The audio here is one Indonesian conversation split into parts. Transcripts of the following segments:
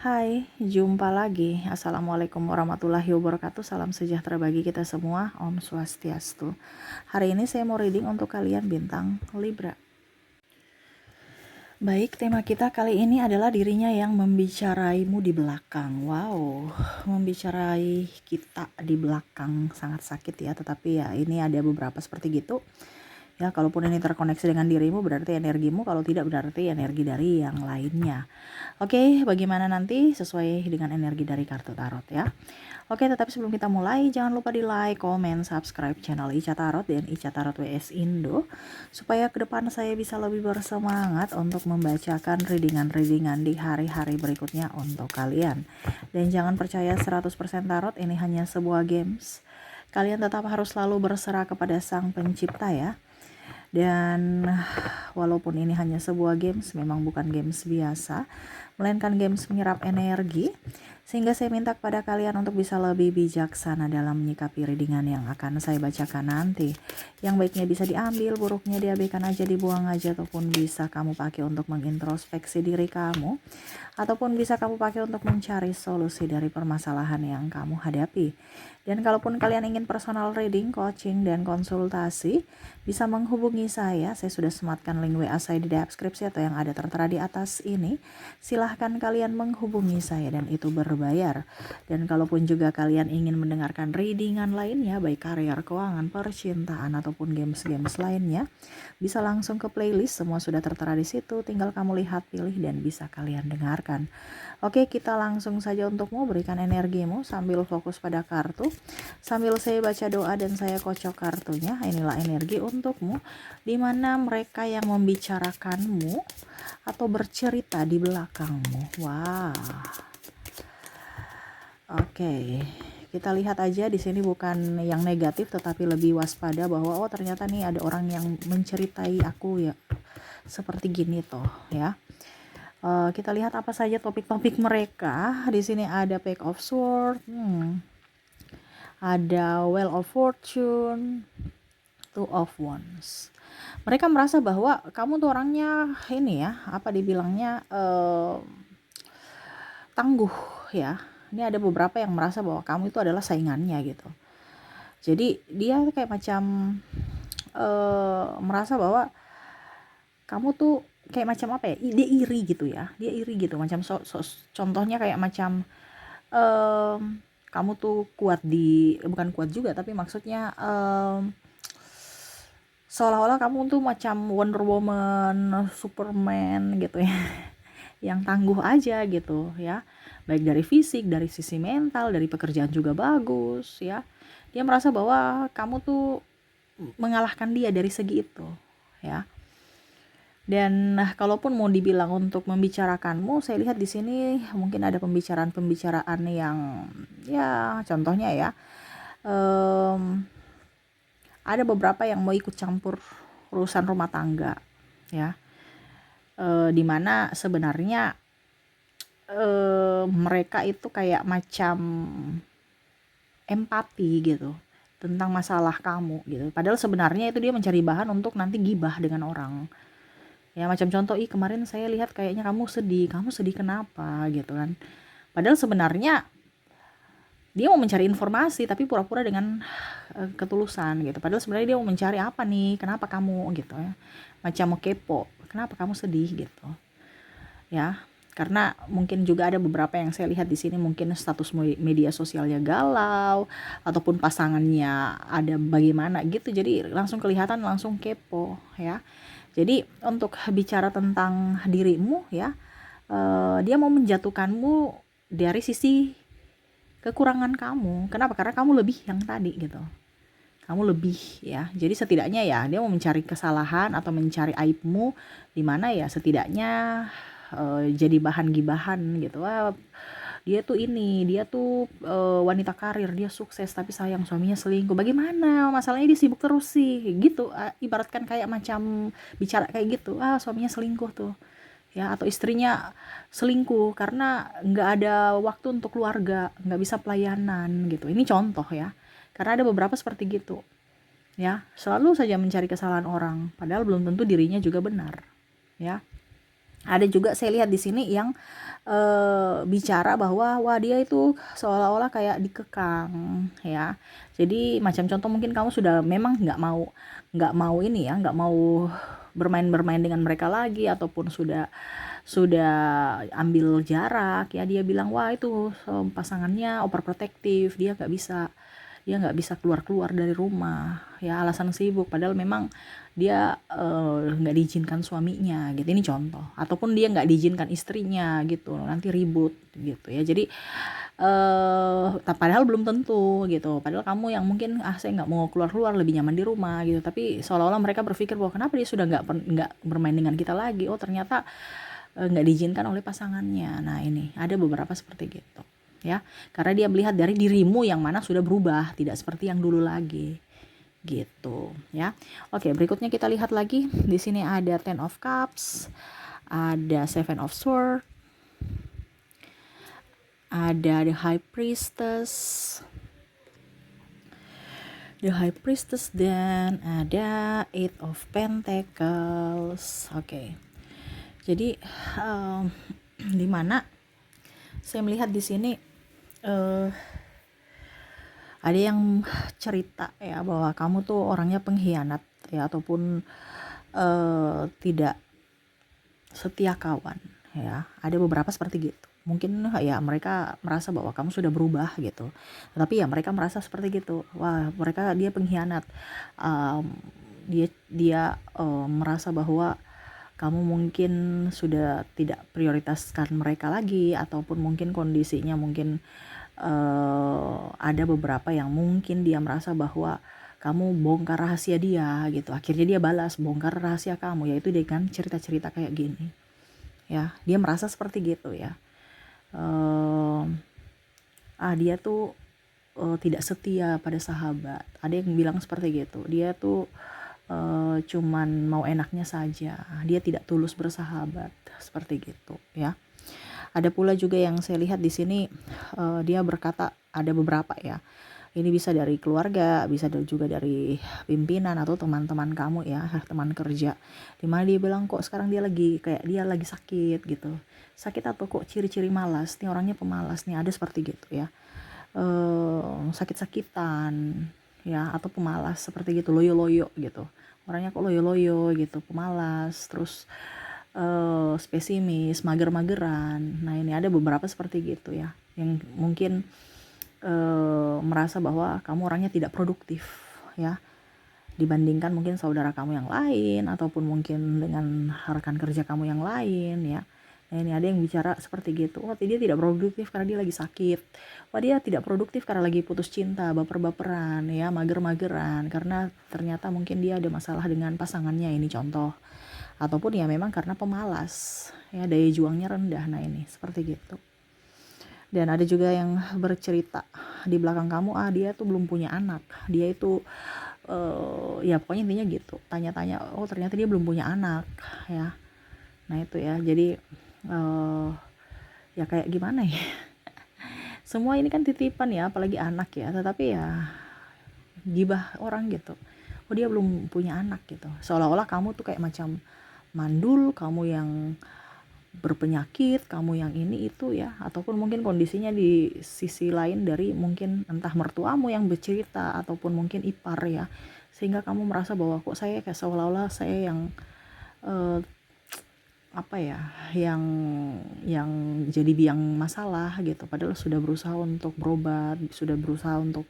Hai, jumpa lagi. Assalamualaikum warahmatullahi wabarakatuh. Salam sejahtera bagi kita semua. Om Swastiastu. Hari ini saya mau reading untuk kalian bintang Libra. Baik, tema kita kali ini adalah dirinya yang membicaraimu di belakang. Wow, membicarai kita di belakang sangat sakit ya. Tetapi ya ini ada beberapa seperti gitu. Ya, kalaupun ini terkoneksi dengan dirimu berarti energimu, kalau tidak berarti energi dari yang lainnya. Oke, bagaimana nanti sesuai dengan energi dari kartu tarot ya. Oke, tetapi sebelum kita mulai jangan lupa di like, komen, subscribe channel Ica Tarot dan Ica Tarot WS Indo supaya ke depan saya bisa lebih bersemangat untuk membacakan readingan-readingan di hari-hari berikutnya untuk kalian. Dan jangan percaya 100% tarot ini hanya sebuah games. Kalian tetap harus selalu berserah kepada Sang Pencipta ya. Dan walaupun ini hanya sebuah games, memang bukan games biasa, melainkan games menyerap energi, sehingga saya minta kepada kalian untuk bisa lebih bijaksana dalam menyikapi readingan yang akan saya bacakan nanti. Yang baiknya bisa diambil, buruknya diabaikan aja, dibuang aja, ataupun bisa kamu pakai untuk mengintrospeksi diri kamu, ataupun bisa kamu pakai untuk mencari solusi dari permasalahan yang kamu hadapi. Dan kalaupun kalian ingin personal reading, coaching, dan konsultasi, bisa menghubungi saya. Saya sudah sematkan link WA saya di deskripsi atau yang ada tertera di atas ini. Silahkan kalian menghubungi saya dan itu berbayar. Dan kalaupun juga kalian ingin mendengarkan readingan lainnya, baik karier, keuangan, percintaan, ataupun games-games lainnya, bisa langsung ke playlist. Semua sudah tertera di situ. Tinggal kamu lihat, pilih, dan bisa kalian dengarkan. Oke, kita langsung saja untukmu, berikan energimu sambil fokus pada kartu. Sambil saya baca doa dan saya kocok kartunya. Inilah energi untukmu, di mana mereka yang membicarakanmu atau bercerita di belakangmu. Wah. Oke. Kita lihat aja di sini bukan yang negatif tetapi lebih waspada bahwa ternyata nih ada orang yang menceritai aku ya. Seperti gini toh ya. Kita lihat apa saja topik-topik mereka. Di sini ada Page of Swords, ada Wheel of Fortune, Two of Wands. Mereka merasa bahwa kamu tuh orangnya ini ya, apa dibilangnya tangguh ya. Ini ada beberapa yang merasa bahwa kamu itu adalah saingannya gitu. Jadi dia kayak macam merasa bahwa kamu tuh kayak macam apa ya, dia iri gitu ya, dia iri gitu macam contohnya kayak macam kamu tuh kuat bukan kuat juga tapi maksudnya seolah-olah kamu tuh macam Wonder Woman, Superman gitu ya yang tangguh aja gitu ya, baik dari fisik, dari sisi mental, dari pekerjaan juga bagus ya. Dia merasa bahwa kamu tuh mengalahkan dia dari segi itu ya. Dan kalaupun mau dibilang untuk membicarakanmu, saya lihat di sini mungkin ada pembicaraan-pembicaraan yang ya contohnya ya ada beberapa yang mau ikut campur urusan rumah tangga ya, dimana sebenarnya mereka itu kayak macam empati gitu tentang masalah kamu gitu, padahal sebenarnya itu dia mencari bahan untuk nanti gibah dengan orang. Ya macam contoh, kemarin saya lihat kayaknya kamu sedih kenapa gitu kan. Padahal sebenarnya dia mau mencari informasi tapi pura-pura dengan ketulusan gitu. Padahal sebenarnya dia mau mencari apa nih, kenapa kamu gitu ya. Macam mau kepo, kenapa kamu sedih gitu. Ya, karena mungkin juga ada beberapa yang saya lihat di sini mungkin status media sosialnya galau ataupun pasangannya ada bagaimana gitu. Jadi langsung kelihatan, langsung kepo ya. Jadi untuk bicara tentang dirimu ya, dia mau menjatuhkanmu dari sisi kekurangan kamu. Kenapa? Karena kamu lebih yang tadi gitu. Kamu lebih ya. Jadi setidaknya ya dia mau mencari kesalahan atau mencari aibmu di mana ya setidaknya jadi bahan gibahan gitu. Wah, dia tuh wanita karir, dia sukses tapi sayang suaminya selingkuh. Bagaimana? Masalahnya dia sibuk terus sih gitu. Ibaratkan kayak macam bicara kayak gitu. Suaminya selingkuh tuh. Ya, atau istrinya selingkuh karena nggak ada waktu untuk keluarga, nggak bisa pelayanan gitu. Ini contoh ya. Karena ada beberapa seperti gitu. Ya, selalu saja mencari kesalahan orang, padahal belum tentu dirinya juga benar. Ya. Ada juga saya lihat di sini yang bicara bahwa wah dia itu seolah-olah kayak dikekang ya. Jadi macam contoh mungkin kamu sudah memang nggak mau ini ya, nggak mau bermain dengan mereka lagi, ataupun sudah ambil jarak ya. Dia bilang wah itu pasangannya overprotective, dia nggak bisa keluar dari rumah ya, alasan sibuk, padahal memang dia nggak diizinkan suaminya gitu. Ini contoh. Ataupun dia nggak diizinkan istrinya gitu, nanti ribut gitu ya. Jadi padahal belum tentu gitu, padahal kamu yang mungkin saya nggak mau keluar lebih nyaman di rumah gitu, tapi seolah-olah mereka berpikir bahwa kenapa dia sudah nggak bermain dengan kita lagi, oh ternyata nggak diizinkan oleh pasangannya. Nah ini ada beberapa seperti gitu ya, karena dia melihat dari dirimu yang mana sudah berubah, tidak seperti yang dulu lagi gitu ya. Oke, berikutnya kita lihat lagi. Di sini ada Ten of Cups, ada Seven of Swords, ada The High Priestess, dan ada Eight of Pentacles. Oke. Jadi di mana saya melihat di sini ada yang cerita ya bahwa kamu tuh orangnya pengkhianat ya, ataupun tidak setia kawan ya. Ada beberapa seperti gitu. Mungkin ya mereka merasa bahwa kamu sudah berubah gitu, tapi ya mereka merasa seperti gitu, wah dia pengkhianat. Dia merasa bahwa kamu mungkin sudah tidak prioritaskan mereka lagi, ataupun mungkin kondisinya mungkin ada beberapa yang mungkin dia merasa bahwa kamu bongkar rahasia dia gitu. Akhirnya dia balas bongkar rahasia kamu, yaitu dengan cerita-cerita kayak gini ya. Dia merasa seperti gitu ya. Dia tuh tidak setia pada sahabat. Ada yang bilang seperti gitu. Dia tuh cuman mau enaknya saja. Dia tidak tulus bersahabat, seperti gitu ya. Ada pula juga yang saya lihat di sini dia berkata, ada beberapa ya. Ini bisa dari keluarga, bisa juga dari pimpinan atau teman-teman kamu ya, teman kerja. Dimana dia bilang kok sekarang dia lagi sakit gitu. Sakit apa kok ciri-ciri malas? Nih orangnya pemalas nih, ada seperti gitu ya. Sakit-sakitan ya, atau pemalas seperti gitu, loyo-loyo gitu. Orangnya kok loyo-loyo gitu, pemalas, terus spesimis, mager-mageran. Nah ini ada beberapa seperti gitu ya, yang mungkin merasa bahwa kamu orangnya tidak produktif ya, dibandingkan mungkin saudara kamu yang lain, ataupun mungkin dengan rekan kerja kamu yang lain ya. Nah ini ada yang bicara seperti gitu, oh dia tidak produktif karena dia lagi sakit, wah dia tidak produktif karena lagi putus cinta, baper-baperan ya, mager-mageran karena ternyata mungkin dia ada masalah dengan pasangannya, ini contoh. Ataupun ya memang karena pemalas ya, daya juangnya rendah. Nah ini seperti gitu. Dan ada juga yang bercerita di belakang kamu, dia tuh belum punya anak, dia itu ya pokoknya intinya gitu, tanya-tanya, oh ternyata dia belum punya anak ya. Nah itu ya, jadi ya kayak gimana ya, semua ini kan titipan ya, apalagi anak ya, tetapi ya gibah orang gitu, oh dia belum punya anak gitu, seolah-olah kamu tuh kayak macam mandul, kamu yang berpenyakit, kamu yang ini itu ya. Ataupun mungkin kondisinya di sisi lain dari mungkin entah mertuamu yang bercerita, ataupun mungkin ipar ya, sehingga kamu merasa bahwa kok saya kayak seolah-olah saya yang yang jadi biang masalah gitu, padahal sudah berusaha untuk berobat, sudah berusaha untuk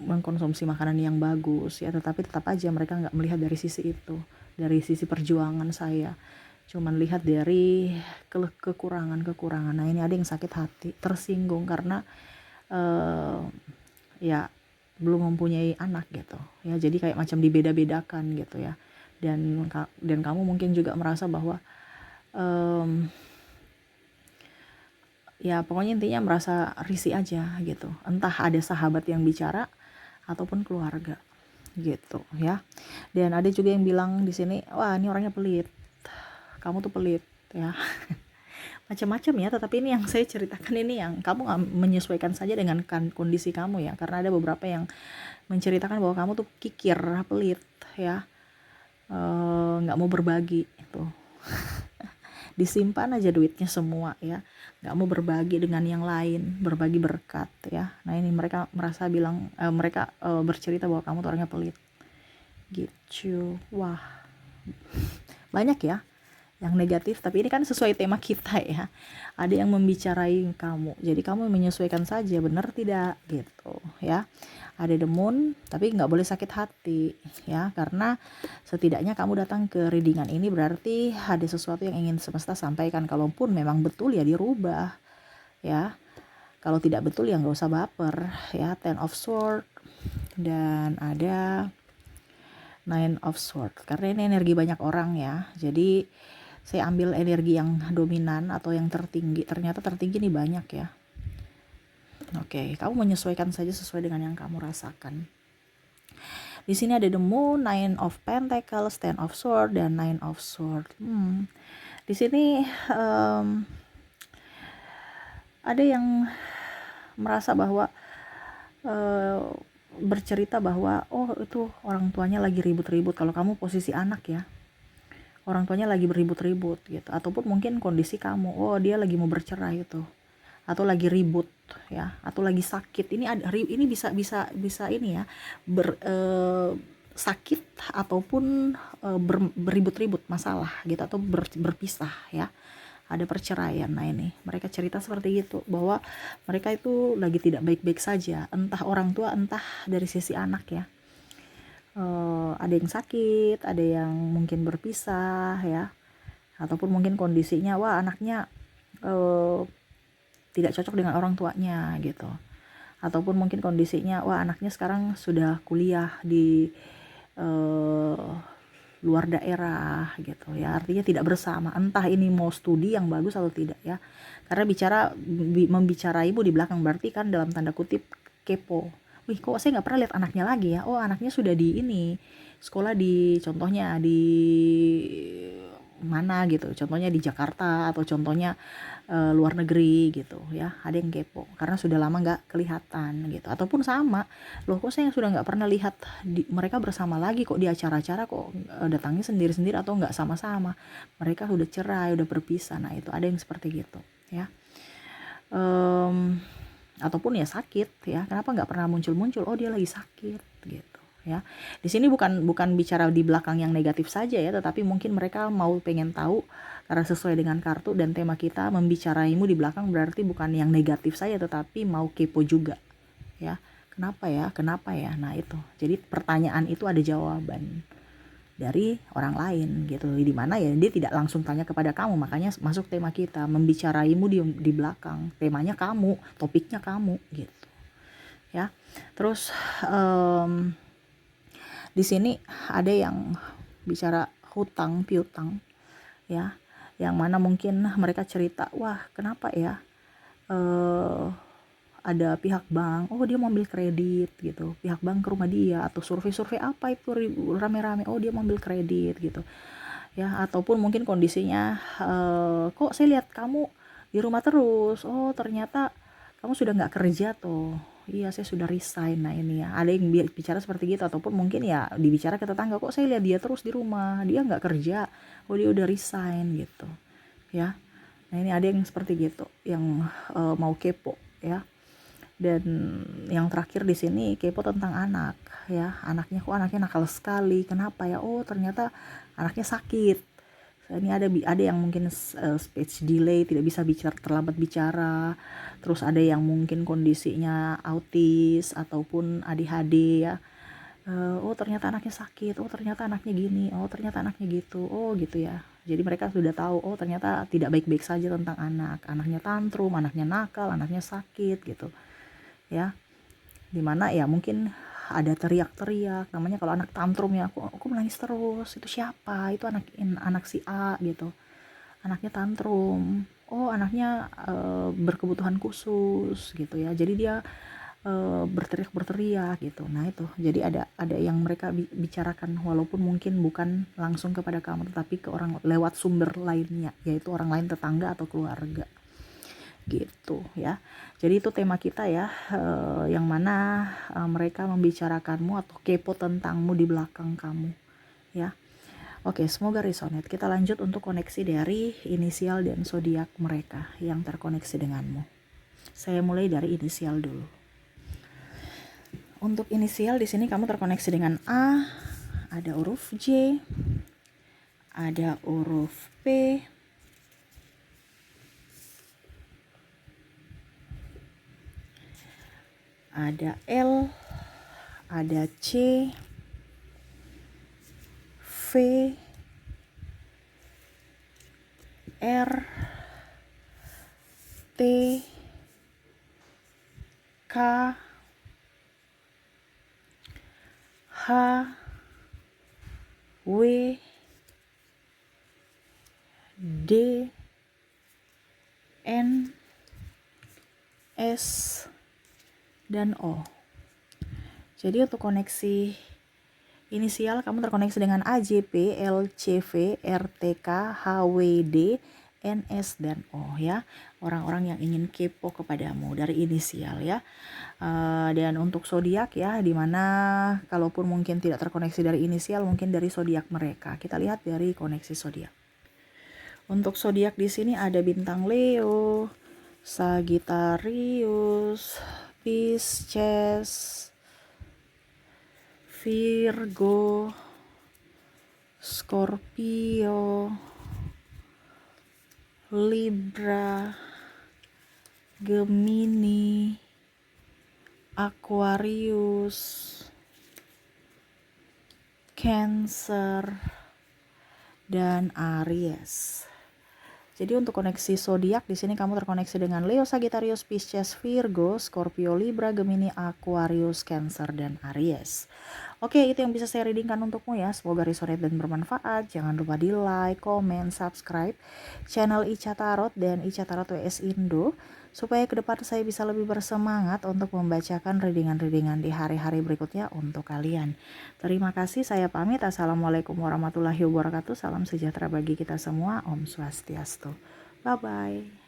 mengkonsumsi makanan yang bagus ya, tetapi tetap aja mereka nggak melihat dari sisi itu, dari sisi perjuangan saya, cuman lihat dari kekurangan. Nah ini ada yang sakit hati, tersinggung karena ya belum mempunyai anak gitu ya, jadi kayak macam dibeda-bedakan gitu ya. Dan kamu mungkin juga merasa bahwa ya pokoknya intinya merasa risih aja gitu, entah ada sahabat yang bicara ataupun keluarga gitu ya. Dan ada juga yang bilang di sini, wah ini orangnya pelit, kamu tuh pelit ya. Macam-macam ya, tetapi ini yang saya ceritakan ini yang kamu menyesuaikan saja dengan kondisi kamu ya, karena ada beberapa yang menceritakan bahwa kamu tuh kikir, pelit ya, nggak mau berbagi itu. disimpan aja duitnya semua ya, nggak mau berbagi dengan yang lain, berbagi berkat ya. Nah ini mereka mereka bercerita bahwa kamu tuh orangnya pelit gitu. Wah, banyak ya yang negatif, tapi ini kan sesuai tema kita ya. Ada yang membicarain kamu, jadi kamu menyesuaikan saja, benar tidak gitu ya. Ada the moon, tapi nggak boleh sakit hati ya, karena setidaknya kamu datang ke readingan ini berarti ada sesuatu yang ingin semesta sampaikan. Kalaupun memang betul ya dirubah ya, kalau tidak betul ya nggak usah baper ya. Ten of Sword dan ada Nine of Sword, karena ini energi banyak orang ya, jadi saya ambil energi yang dominan atau yang tertinggi. Ternyata tertinggi nih banyak ya. Oke, kamu menyesuaikan saja sesuai dengan yang kamu rasakan. Di sini ada the moon, nine of pentacles, ten of sword, dan nine of sword. Di sini ada yang merasa bahwa bercerita bahwa oh itu orang tuanya lagi ribut-ribut. Kalau kamu posisi anak ya, orang tuanya lagi beribut-ribut gitu, ataupun mungkin kondisi kamu, oh dia lagi mau bercerai gitu, atau lagi ribut ya, atau lagi sakit. Ini bisa ini ya, sakit ataupun beribut-ribut masalah gitu, atau berpisah ya, ada perceraian. Nah ini mereka cerita seperti itu, bahwa mereka itu lagi tidak baik-baik saja, entah orang tua entah dari sisi anak ya. Ada yang sakit, ada yang mungkin berpisah ya, ataupun mungkin kondisinya wah anaknya tidak cocok dengan orang tuanya gitu, ataupun mungkin kondisinya wah anaknya sekarang sudah kuliah di luar daerah gitu ya, artinya tidak bersama, entah ini mau studi yang bagus atau tidak ya. Karena membicarainmu di belakang berarti kan dalam tanda kutip kepo. Wih, kok saya nggak pernah lihat anaknya lagi ya? Oh, anaknya sudah di ini sekolah di, contohnya di mana gitu, contohnya di Jakarta, atau contohnya luar negeri gitu ya. Ada yang kepo karena sudah lama nggak kelihatan gitu. Ataupun sama, loh kok saya sudah nggak pernah lihat mereka bersama lagi, kok di acara-acara kok datangnya sendiri-sendiri atau nggak sama-sama, mereka sudah cerai, udah berpisah. Nah itu ada yang seperti gitu ya. Ataupun ya sakit ya, kenapa nggak pernah muncul-muncul, oh dia lagi sakit gitu ya. Di sini bukan bicara di belakang yang negatif saja ya, tetapi mungkin mereka mau pengen tahu, karena sesuai dengan kartu dan tema kita, membicaraimu di belakang berarti bukan yang negatif saja, tetapi mau kepo juga ya. Kenapa ya, nah itu, jadi pertanyaan itu ada jawaban dari orang lain gitu, di mana ya dia tidak langsung tanya kepada kamu. Makanya masuk tema kita, membicaraimu di belakang, temanya kamu, topiknya kamu gitu ya. Terus di sini ada yang bicara hutang piutang ya, yang mana mungkin mereka cerita, wah kenapa ya ada pihak bank, oh dia mau ambil kredit gitu, pihak bank ke rumah dia, atau survei apa itu rame-rame, oh dia mau ambil kredit gitu ya. Ataupun mungkin kondisinya kok saya lihat kamu di rumah terus, oh ternyata kamu sudah nggak kerja tuh. Iya saya sudah resign. Nah ini ya, ada yang bicara seperti gitu. Ataupun mungkin ya dibicara ke tetangga, kok saya lihat dia terus di rumah, dia nggak kerja, oh dia udah resign gitu ya. Nah ini ada yang seperti gitu, yang mau kepo ya. Dan yang terakhir di sini kepo tentang anak ya, anaknya kok anaknya nakal sekali, kenapa ya, oh ternyata anaknya sakit. Ini ada yang mungkin speech delay, tidak bisa bicara, terlambat bicara. Terus ada yang mungkin kondisinya autis ataupun ADHD ya. Oh ternyata anaknya sakit, oh ternyata anaknya gini, oh ternyata anaknya gitu, oh gitu ya. Jadi mereka sudah tahu, oh ternyata tidak baik-baik saja tentang anaknya tantrum, anaknya nakal, anaknya sakit gitu ya. Dimana ya mungkin ada teriak-teriak, namanya kalau anak tantrum ya, aku menangis terus, itu siapa, itu anak si A gitu, anaknya tantrum, oh anaknya berkebutuhan khusus gitu ya, jadi dia berteriak gitu. Nah itu, jadi ada yang mereka bicarakan, walaupun mungkin bukan langsung kepada kamu, tetapi ke orang lewat sumber lainnya, yaitu orang lain, tetangga atau keluarga gitu ya. Jadi itu tema kita ya, yang mana mereka membicarakanmu atau kepo tentangmu di belakang kamu ya. Oke, semoga resonate. Kita lanjut untuk koneksi dari inisial dan zodiak mereka yang terkoneksi denganmu. Saya mulai dari inisial dulu. Untuk inisial di sini kamu terkoneksi dengan A, ada huruf J, ada huruf P, ada L, ada C, V, R, T, K, H, W, D, N, S, dan O. Jadi untuk koneksi inisial kamu terkoneksi dengan A, J, P, L, C, V, R, T, K, H, W, D, N, S, dan O ya. Orang-orang yang ingin kepo kepadamu dari inisial ya. Dan untuk zodiak ya, dimana kalaupun mungkin tidak terkoneksi dari inisial, mungkin dari zodiak mereka. Kita lihat dari koneksi zodiak. Untuk zodiak di sini ada bintang Leo, Sagittarius, Pisces, Virgo, Scorpio, Libra, Gemini, Aquarius, Cancer, dan Aries. Jadi untuk koneksi zodiak di sini kamu terkoneksi dengan Leo, Sagittarius, Pisces, Virgo, Scorpio, Libra, Gemini, Aquarius, Cancer, dan Aries. Oke, itu yang bisa saya readingkan untukmu ya. Semoga resonate dan bermanfaat. Jangan lupa di like, comment, subscribe channel Ica Tarot dan Ica Tarot WS Indo, supaya ke depan saya bisa lebih bersemangat untuk membacakan readingan-readingan di hari-hari berikutnya untuk kalian. Terima kasih, saya pamit. Assalamualaikum warahmatullahi wabarakatuh. Salam sejahtera bagi kita semua. Om Swastiastu. Bye-bye.